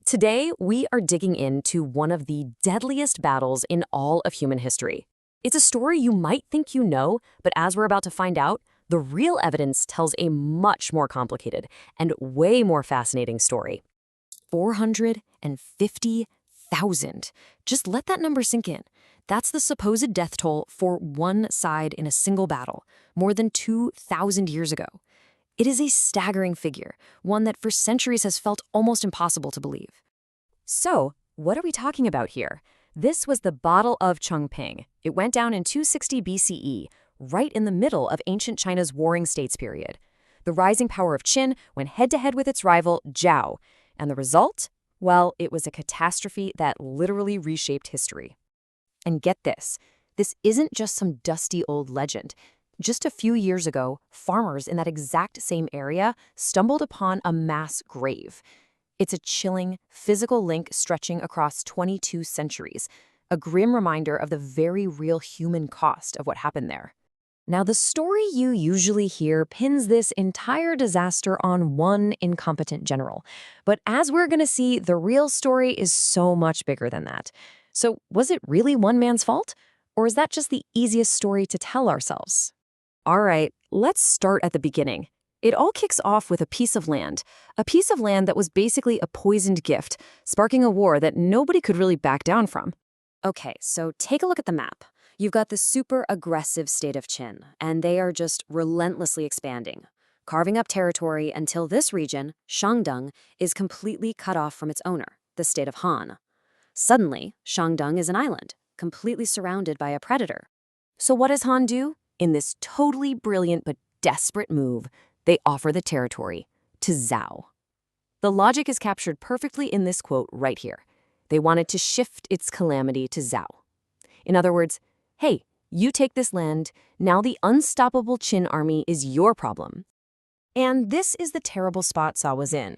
Today, we are digging into one of the deadliest battles in all of human history. It's a story you might think you know, but as we're about to find out, the real evidence tells a much more complicated and way more fascinating story. 450,000. Just let that number sink in. That's the supposed death toll for one side in a single battle, more than 2,000 years ago. It is a staggering figure, one that for centuries has felt almost impossible to believe. So, what are we talking about here? This was the Battle of Changping. It went down in 260 BCE, right in the middle of ancient China's Warring States period. The rising power of Qin went head-to-head with its rival, Zhao. And the result? Well, it was a catastrophe that literally reshaped history. And get this isn't just some dusty old legend. Just a few years ago, farmers in that exact same area stumbled upon a mass grave. It's a chilling, physical link stretching across 22 centuries, a grim reminder of the very real human cost of what happened there. Now, the story you usually hear pins this entire disaster on one incompetent general. But as we're going to see, the real story is so much bigger than that. So, was it really one man's fault? Or is that just the easiest story to tell ourselves? All right, let's start at the beginning. It all kicks off with a piece of land that was basically a poisoned gift, sparking a war that nobody could really back down from. Okay, so take a look at the map. You've got the super aggressive state of Qin, and they are just relentlessly expanding, carving up territory until this region, Shandong, is completely cut off from its owner, the state of Han. Suddenly, Shandong is an island, completely surrounded by a predator. So what does Han do? In this totally brilliant but desperate move, they offer the territory to Zhao. The logic is captured perfectly in this quote right here. They wanted to shift its calamity to Zhao. In other words, hey, you take this land, now the unstoppable Qin army is your problem. And this is the terrible spot Zhao was in.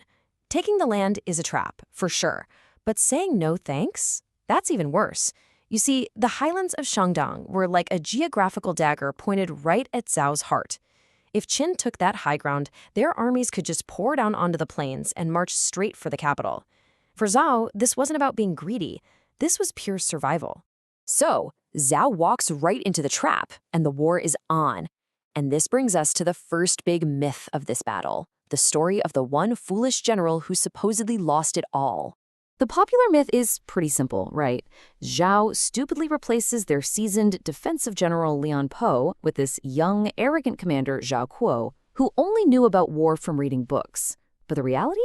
Taking the land is a trap, for sure, but saying no thanks? That's even worse. You see, the highlands of Shandong were like a geographical dagger pointed right at Zhao's heart. If Qin took that high ground, their armies could just pour down onto the plains and march straight for the capital. For Zhao, this wasn't about being greedy. This was pure survival. So, Zhao walks right into the trap, and the war is on. And this brings us to the first big myth of this battle, the story of the one foolish general who supposedly lost it all. The popular myth is pretty simple, right? Zhao stupidly replaces their seasoned defensive general Lian Po with this young, arrogant commander Zhao Kuo, who only knew about war from reading books. But the reality?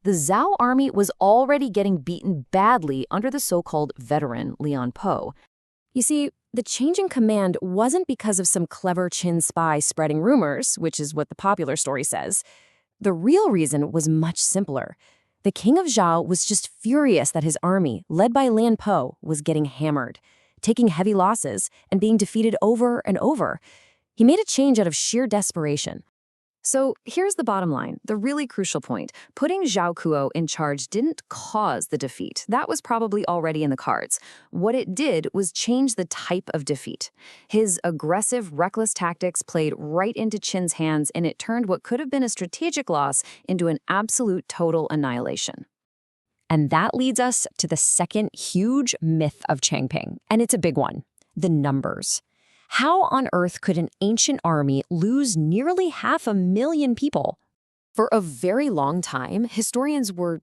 The Zhao army was already getting beaten badly under the so-called veteran Lian Po. You see, the change in command wasn't because of some clever Qin spy spreading rumors, which is what the popular story says. The real reason was much simpler. The king of Zhao was just furious that his army, led by Lian Po, was getting hammered, taking heavy losses, and being defeated over and over. He made a change out of sheer desperation. So here's the bottom line, the really crucial point. Putting Zhao Kuo in charge didn't cause the defeat. That was probably already in the cards. What it did was change the type of defeat. His aggressive, reckless tactics played right into Qin's hands, and it turned what could have been a strategic loss into an absolute total annihilation. And that leads us to the second huge myth of Changping, and it's a big one, the numbers. How on earth could an ancient army lose nearly 500,000 people? For a very long time, historians were,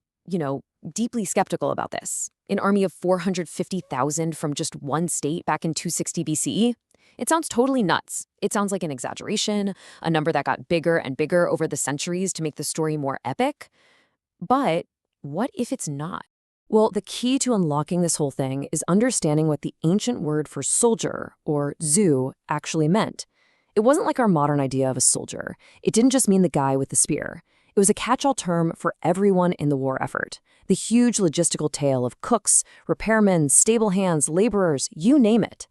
deeply skeptical about this. An army of 450,000 from just one state back in 260 BCE? It sounds totally nuts. It sounds like an exaggeration, a number that got bigger and bigger over the centuries to make the story more epic. But what if it's not? Well, the key to unlocking this whole thing is understanding what the ancient word for soldier, or zu, actually meant. It wasn't like our modern idea of a soldier. It didn't just mean the guy with the spear. It was a catch-all term for everyone in the war effort. The huge logistical tale of cooks, repairmen, stable hands, laborers, you name it.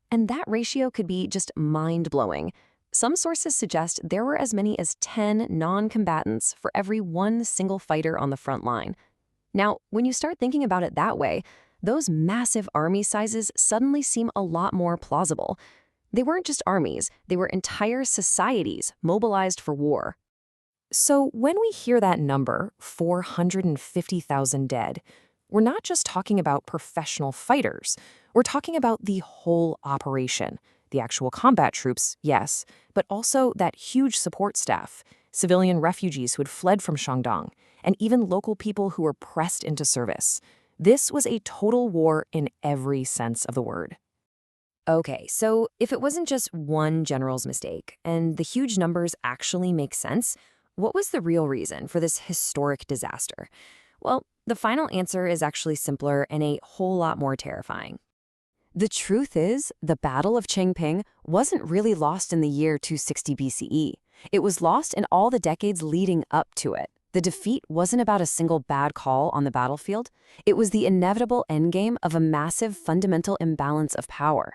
And that ratio could be just mind-blowing. Some sources suggest there were as many as 10 non-combatants for every one single fighter on the front line. Now, when you start thinking about it that way, those massive army sizes suddenly seem a lot more plausible. They weren't just armies, they were entire societies mobilized for war. So when we hear that number, 450,000 dead, we're not just talking about professional fighters. We're talking about the whole operation. The actual combat troops, yes, but also that huge support staff, civilian refugees who had fled from Shandong, and even local people who were pressed into service. This was a total war in every sense of the word. Okay, so if it wasn't just one general's mistake, and the huge numbers actually make sense, what was the real reason for this historic disaster? Well, the final answer is actually simpler and a whole lot more terrifying. The truth is, the Battle of Changping wasn't really lost in the year 260 BCE. It was lost in all the decades leading up to it. The defeat wasn't about a single bad call on the battlefield. It was the inevitable endgame of a massive fundamental imbalance of power.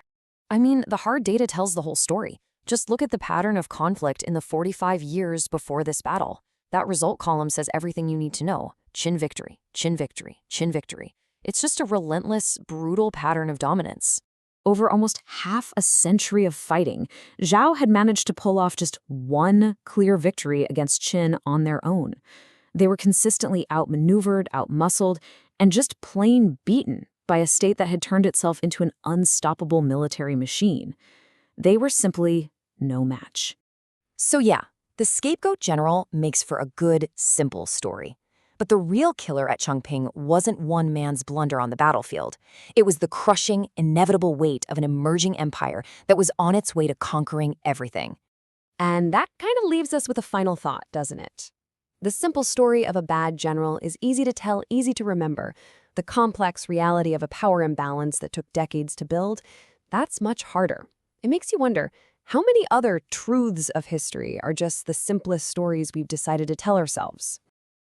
I mean, the hard data tells the whole story. Just look at the pattern of conflict in the 45 years before this battle. That result column says everything you need to know. Qin victory, Qin victory, Qin victory. It's just a relentless, brutal pattern of dominance. Over almost half a century of fighting, Zhao had managed to pull off just one clear victory against Qin on their own. They were consistently outmaneuvered, outmuscled, and just plain beaten by a state that had turned itself into an unstoppable military machine. They were simply no match. So yeah, the scapegoat general makes for a good, simple story. But the real killer at Changping wasn't one man's blunder on the battlefield. It was the crushing, inevitable weight of an emerging empire that was on its way to conquering everything. And that kind of leaves us with a final thought, doesn't it? The simple story of a bad general is easy to tell, easy to remember. The complex reality of a power imbalance that took decades to build, that's much harder. It makes you wonder, how many other truths of history are just the simplest stories we've decided to tell ourselves?